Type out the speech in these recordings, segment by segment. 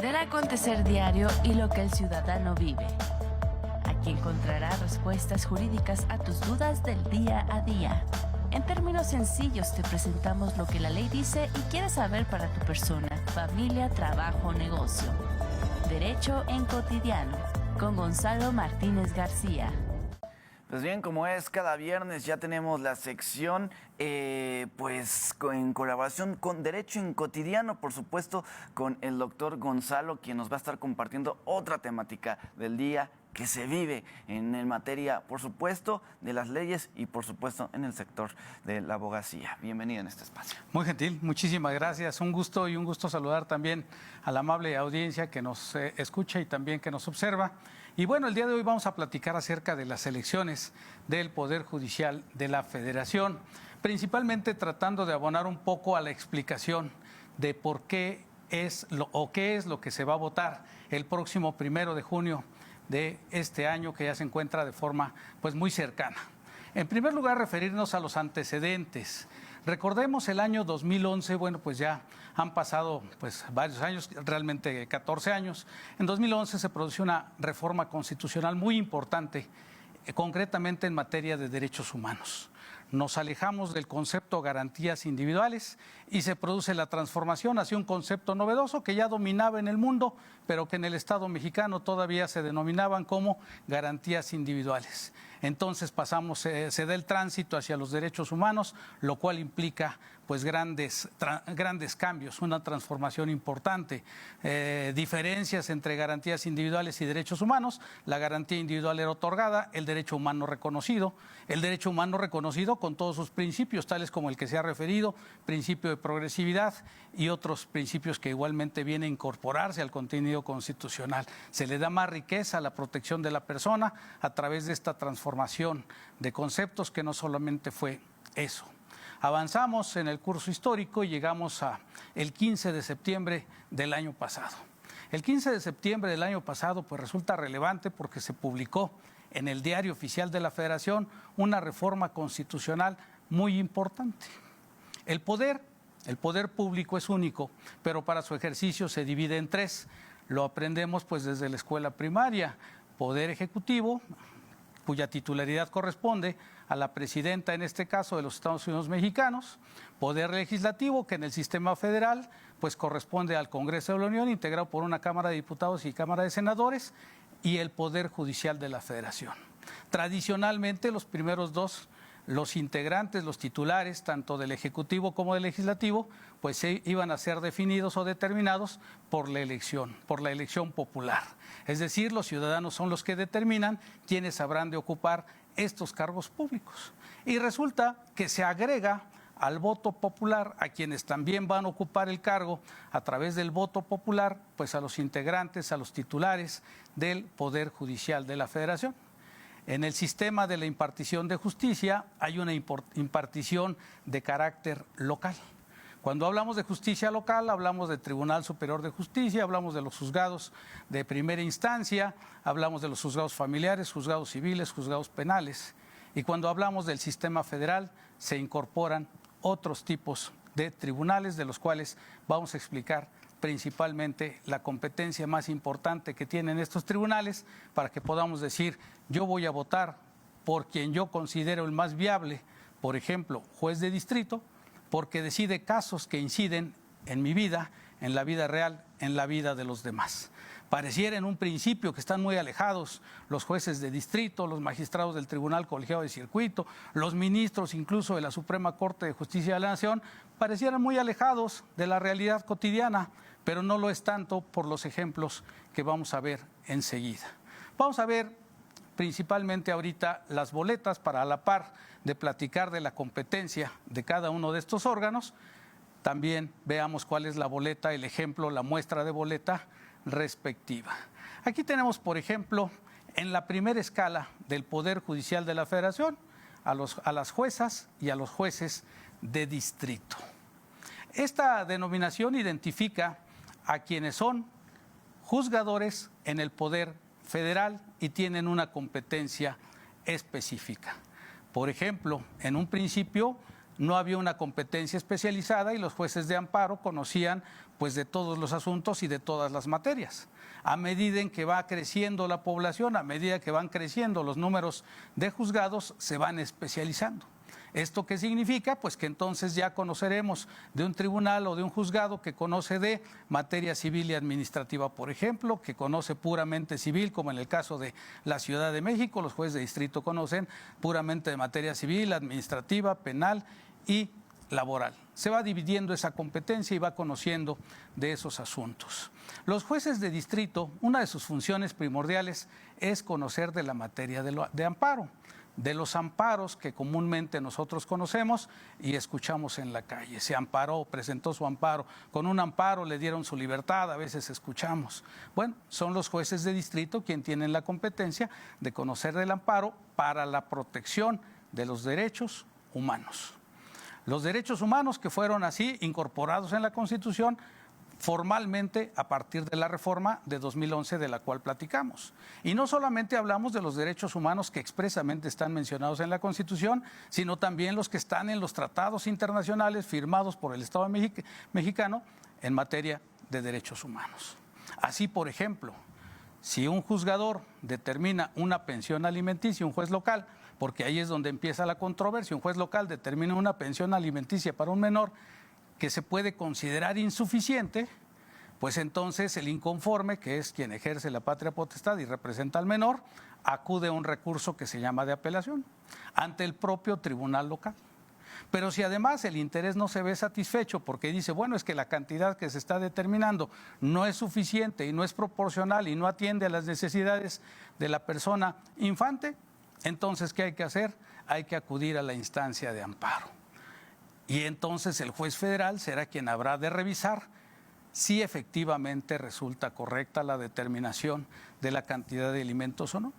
del acontecer diario y lo que el ciudadano vive. Aquí encontrarás respuestas jurídicas a tus dudas del día a día. En términos sencillos te presentamos lo que la ley dice y quieres saber para tu persona, familia, trabajo o negocio. Derecho en cotidiano, con Gonzalo Martínez García. Pues bien, como es cada viernes, ya tenemos la sección, en colaboración con Derecho en Cotidiano, por supuesto, con el doctor Gonzalo, quien nos va a estar compartiendo otra temática del día que se vive en materia, por supuesto, de las leyes y, por supuesto, en el sector de la abogacía. Bienvenido en este espacio. Muy gentil, muchísimas gracias. Un gusto saludar también a la amable audiencia que nos escucha y también que nos observa. Y bueno, el día de hoy vamos a platicar acerca de las elecciones del Poder Judicial de la Federación, principalmente tratando de abonar un poco a la explicación de por qué qué es lo que se va a votar el próximo 1 de junio de este año, que ya se encuentra de forma pues muy cercana. En primer lugar, referirnos a los antecedentes. Recordemos el año 2011, bueno, pues ya han pasado pues varios años, realmente 14 años. En 2011 se produjo una reforma constitucional muy importante, concretamente en materia de derechos humanos. Nos alejamos del concepto garantías individuales y se produce la transformación hacia un concepto novedoso que ya dominaba en el mundo, pero que en el Estado mexicano todavía se denominaban como garantías individuales. Entonces se da el tránsito hacia los derechos humanos, lo cual implica pues grandes cambios, una transformación importante, diferencias entre garantías individuales y derechos humanos. La garantía individual era otorgada, el derecho humano reconocido con todos sus principios, tales como el que se ha referido, principio de progresividad y otros principios que igualmente vienen a incorporarse al contenido constitucional. Se le da más riqueza a la protección de la persona a través de esta transformación de conceptos, que no solamente fue eso. Avanzamos en el curso histórico y llegamos el 15 de septiembre del año pasado. El 15 de septiembre del año pasado pues resulta relevante porque se publicó en el Diario Oficial de la Federación una reforma constitucional muy importante. El poder público es único, pero para su ejercicio se divide en tres. Lo aprendemos pues desde la escuela primaria: poder ejecutivo, cuya titularidad corresponde a la presidenta, en este caso, de los Estados Unidos mexicanos; poder legislativo, que en el sistema federal pues corresponde al Congreso de la Unión, integrado por una Cámara de Diputados y Cámara de Senadores; y el Poder Judicial de la Federación. Tradicionalmente, los primeros dos, los integrantes, los titulares, tanto del Ejecutivo como del Legislativo, pues iban a ser definidos o determinados por la elección popular. Es decir, los ciudadanos son los que determinan quiénes habrán de ocupar estos cargos públicos. Y resulta que se agrega al voto popular, a quienes también van a ocupar el cargo a través del voto popular, pues a los integrantes, a los titulares del Poder Judicial de la Federación. En el sistema de la impartición de justicia hay una impartición de carácter local. Cuando hablamos de justicia local, hablamos del Tribunal Superior de Justicia, hablamos de los juzgados de primera instancia, hablamos de los juzgados familiares, juzgados civiles, juzgados penales. Y cuando hablamos del sistema federal, se incorporan otros tipos de tribunales, de los cuales vamos a explicar principalmente la competencia más importante que tienen estos tribunales, para que podamos decir: yo voy a votar por quien yo considero el más viable, por ejemplo, juez de distrito, porque decide casos que inciden en mi vida, en la vida real, en la vida de los demás. Pareciera en un principio que están muy alejados los jueces de distrito, los magistrados del Tribunal Colegiado de Circuito, los ministros incluso de la Suprema Corte de Justicia de la Nación, parecieran muy alejados de la realidad cotidiana, pero no lo es tanto por los ejemplos que vamos a ver enseguida. Vamos a ver principalmente ahorita las boletas para, a la par de platicar de la competencia de cada uno de estos órganos, también veamos cuál es la boleta, el ejemplo, la muestra de boleta respectiva. Aquí tenemos, por ejemplo, en la primera escala del Poder Judicial de la Federación, a las juezas y a los jueces de distrito. Esta denominación identifica a quienes son juzgadores en el Poder Federal y tienen una competencia específica. Por ejemplo, en un principio, no había una competencia especializada y los jueces de amparo conocían pues de todos los asuntos y de todas las materias. A medida en que va creciendo la población, a medida que van creciendo los números de juzgados, se van especializando. ¿Esto qué significa? Pues que entonces ya conoceremos de un tribunal o de un juzgado que conoce de materia civil y administrativa, por ejemplo, que conoce puramente civil, como en el caso de la Ciudad de México, los jueces de distrito conocen puramente de materia civil, administrativa, penal y laboral. Se va dividiendo esa competencia y va conociendo de esos asuntos. Los jueces de distrito, una de sus funciones primordiales es conocer de la materia de amparo, de los amparos que comúnmente nosotros conocemos y escuchamos en la calle. Se amparó, presentó su amparo, con un amparo le dieron su libertad, a veces escuchamos. Bueno, son los jueces de distrito quienes tienen la competencia de conocer del amparo para la protección de los derechos humanos. Los derechos humanos que fueron así incorporados en la Constitución formalmente a partir de la reforma de 2011 de la cual platicamos. Y no solamente hablamos de los derechos humanos que expresamente están mencionados en la Constitución, sino también los que están en los tratados internacionales firmados por el Estado mexicano en materia de derechos humanos. Así, por ejemplo, si un juzgador determina una pensión alimenticia, un juez local, porque ahí es donde empieza la controversia, un juez local determina una pensión alimenticia para un menor que se puede considerar insuficiente, pues entonces el inconforme, que es quien ejerce la patria potestad y representa al menor, acude a un recurso que se llama de apelación ante el propio tribunal local. Pero si además el interés no se ve satisfecho porque dice, bueno, es que la cantidad que se está determinando no es suficiente y no es proporcional y no atiende a las necesidades de la persona infante, entonces, ¿qué hay que hacer? Hay que acudir a la instancia de amparo. Y entonces el juez federal será quien habrá de revisar si efectivamente resulta correcta la determinación de la cantidad de alimentos o no.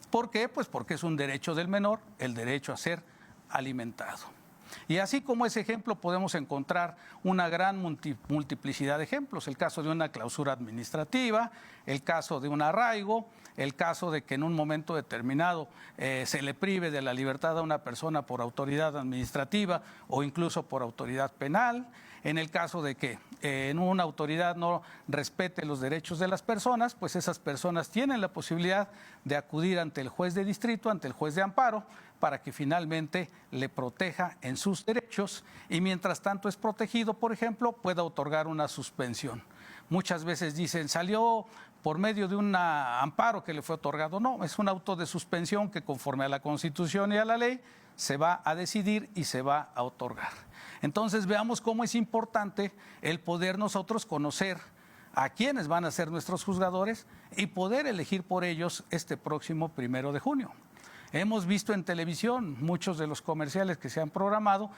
¿Por qué? Pues porque es un derecho del menor el derecho a ser alimentado. Y así como ese ejemplo podemos encontrar una gran multiplicidad de ejemplos, el caso de una clausura administrativa, el caso de un arraigo, el caso de que en un momento determinado se le prive de la libertad a una persona por autoridad administrativa o incluso por autoridad penal, en el caso de que en una autoridad no respete los derechos de las personas, pues esas personas tienen la posibilidad de acudir ante el juez de distrito, ante el juez de amparo, para que finalmente le proteja en sus derechos y mientras tanto es protegido, por ejemplo, pueda otorgar una suspensión. Muchas veces dicen, salió por medio de un amparo que le fue otorgado. No, es un auto de suspensión que conforme a la Constitución y a la ley se va a decidir y se va a otorgar. Entonces veamos cómo es importante el poder nosotros conocer a quiénes van a ser nuestros juzgadores y poder elegir por ellos este próximo 1 de junio. Hemos visto en televisión muchos de los comerciales que se han programado,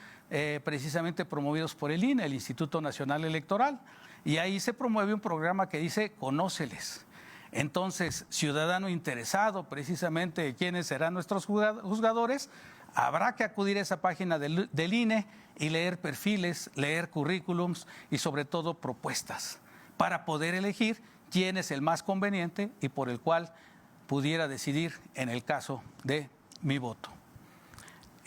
precisamente promovidos por el INE, el Instituto Nacional Electoral, y ahí se promueve un programa que dice Conóceles. Entonces, ciudadano interesado precisamente de quiénes serán nuestros juzgadores, habrá que acudir a esa página del INE y leer perfiles, leer currículums y sobre todo propuestas para poder elegir quién es el más conveniente y por el cual pudiera decidir en el caso de mi voto.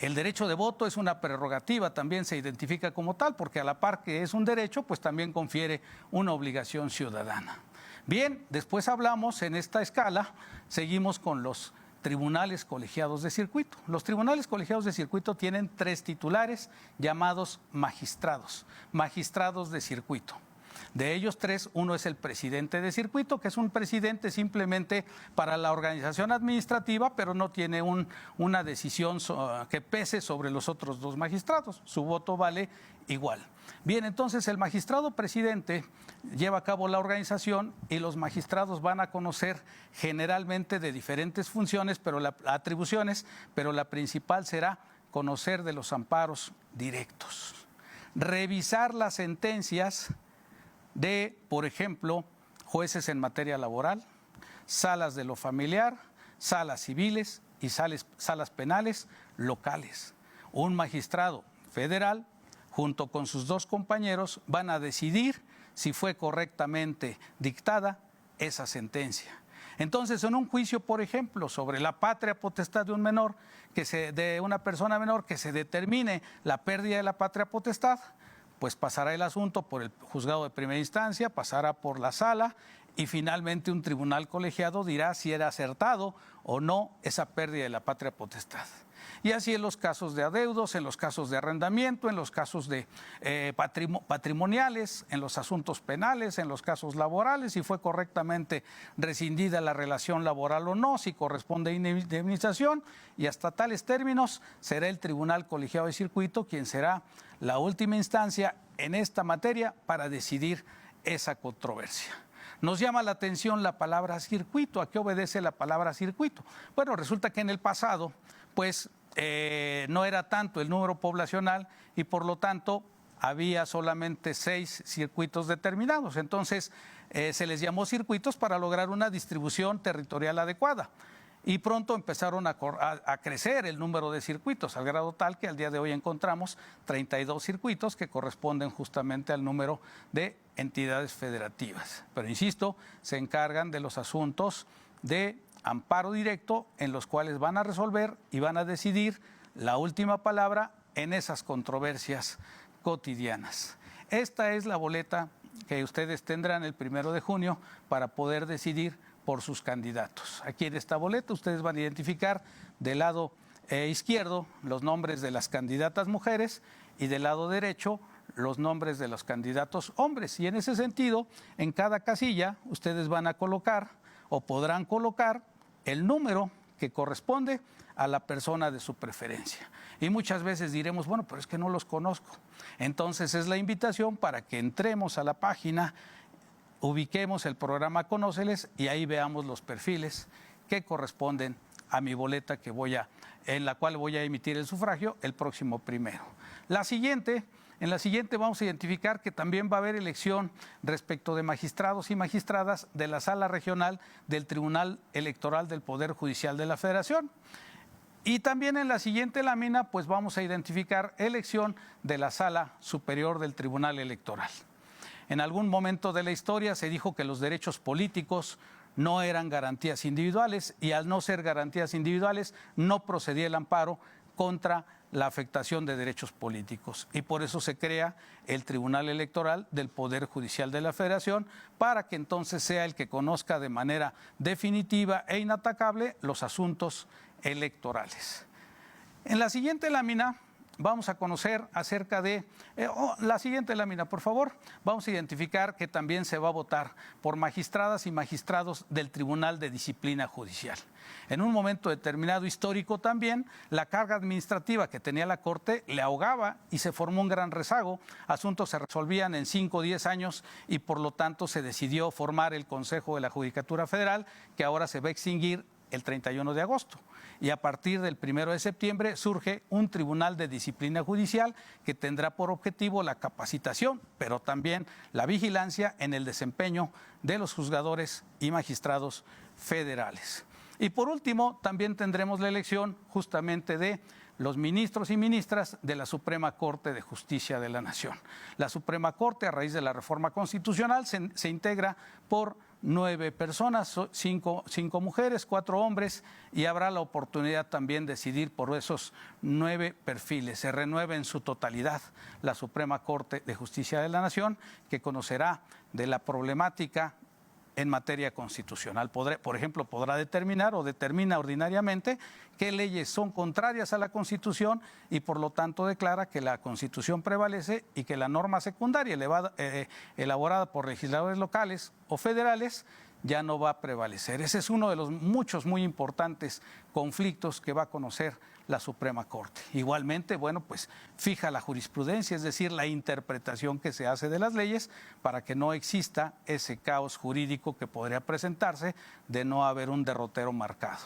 El derecho de voto es una prerrogativa, también se identifica como tal, porque a la par que es un derecho, pues también confiere una obligación ciudadana. Bien, después hablamos en esta escala, seguimos con los tribunales colegiados de circuito. Los tribunales colegiados de circuito tienen 3 titulares llamados magistrados de circuito. De ellos 3, uno es el presidente de circuito, que es un presidente simplemente para la organización administrativa, pero no tiene una decisión que pese sobre los otros 2 magistrados. Su voto vale igual. Bien, entonces el magistrado presidente lleva a cabo la organización y los magistrados van a conocer generalmente de diferentes funciones, atribuciones, pero la principal será conocer de los amparos directos. Revisar las sentencias de, por ejemplo, jueces en materia laboral, salas de lo familiar, salas civiles y salas penales locales. Un magistrado federal, junto con sus 2 compañeros, van a decidir si fue correctamente dictada esa sentencia. Entonces, en un juicio, por ejemplo, sobre la patria potestad de un menor, de una persona menor, que se determine la pérdida de la patria potestad, pues pasará el asunto por el juzgado de primera instancia, pasará por la sala y finalmente un tribunal colegiado dirá si era acertado o no esa pérdida de la patria potestad. Y así en los casos de adeudos, en los casos de arrendamiento, en los casos de patrimoniales, en los asuntos penales, en los casos laborales, si fue correctamente rescindida la relación laboral o no, si corresponde indemnización, y hasta tales términos será el Tribunal Colegiado de Circuito quien será la última instancia en esta materia para decidir esa controversia. Nos llama la atención la palabra circuito. ¿A qué obedece la palabra circuito? Bueno, resulta que en el pasado, pues, no era tanto el número poblacional y por lo tanto había solamente 6 circuitos determinados. Entonces se les llamó circuitos para lograr una distribución territorial adecuada. Y pronto empezaron a crecer el número de circuitos, al grado tal que al día de hoy encontramos 32 circuitos que corresponden justamente al número de entidades federativas. Pero insisto, se encargan de los asuntos de amparo directo en los cuales van a resolver y van a decidir la última palabra en esas controversias cotidianas. Esta es la boleta que ustedes tendrán el 1 de junio para poder decidir por sus candidatos. Aquí en esta boleta ustedes van a identificar del lado izquierdo los nombres de las candidatas mujeres y del lado derecho los nombres de los candidatos hombres. Y en ese sentido, en cada casilla ustedes van a colocar o podrán colocar el número que corresponde a la persona de su preferencia. Y muchas veces diremos, bueno, pero es que no los conozco. Entonces es la invitación para que entremos a la página, ubiquemos el programa Conóceles y ahí veamos los perfiles que corresponden a mi boleta en la cual voy a emitir el sufragio el próximo 1. En la siguiente vamos a identificar que también va a haber elección respecto de magistrados y magistradas de la Sala Regional del Tribunal Electoral del Poder Judicial de la Federación. Y también en la siguiente lámina, pues vamos a identificar elección de la Sala Superior del Tribunal Electoral. En algún momento de la historia se dijo que los derechos políticos no eran garantías individuales y al no ser garantías individuales no procedía el amparo contra la afectación de derechos políticos y por eso se crea el Tribunal Electoral del Poder Judicial de la Federación para que entonces sea el que conozca de manera definitiva e inatacable los asuntos electorales. En la siguiente lámina vamos a conocer acerca de, la siguiente lámina, por favor, vamos a identificar que también se va a votar por magistradas y magistrados del Tribunal de Disciplina Judicial. En un momento determinado histórico también, la carga administrativa que tenía la Corte le ahogaba y se formó un gran rezago. Asuntos se resolvían en 5 o 10 años y por lo tanto se decidió formar el Consejo de la Judicatura Federal, que ahora se va a extinguir el 31 de agosto. Y a partir del 1 de septiembre surge un Tribunal de Disciplina Judicial que tendrá por objetivo la capacitación, pero también la vigilancia en el desempeño de los juzgadores y magistrados federales. Y por último, también tendremos la elección justamente de los ministros y ministras de la Suprema Corte de Justicia de la Nación. La Suprema Corte, a raíz de la reforma constitucional, se integra por 9 personas, 5 mujeres, 4 hombres, y habrá la oportunidad también de decidir por esos 9 perfiles. Se renueva en su totalidad la Suprema Corte de Justicia de la Nación, que conocerá de la problemática en materia constitucional. Por ejemplo, podrá determinar o determina ordinariamente qué leyes son contrarias a la Constitución y por lo tanto declara que la Constitución prevalece y que la norma secundaria elaborada por legisladores locales o federales ya no va a prevalecer. Ese es uno de los muchos muy importantes conflictos que va a conocer la Suprema Corte. Igualmente, bueno, pues fija la jurisprudencia, es decir, la interpretación que se hace de las leyes para que no exista ese caos jurídico que podría presentarse de no haber un derrotero marcado.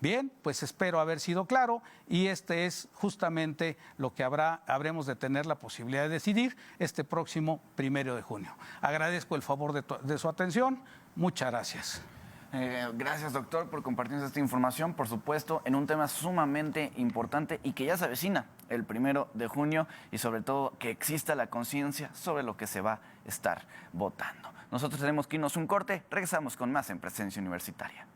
Bien, pues espero haber sido claro y este es justamente lo que habremos de tener la posibilidad de decidir este próximo 1 de junio. Agradezco el favor de su atención. Muchas gracias. Gracias, doctor, por compartirnos esta información, por supuesto, en un tema sumamente importante y que ya se avecina el 1 de junio y sobre todo que exista la conciencia sobre lo que se va a estar votando. Nosotros tenemos que irnos un corte, regresamos con más en Presencia Universitaria.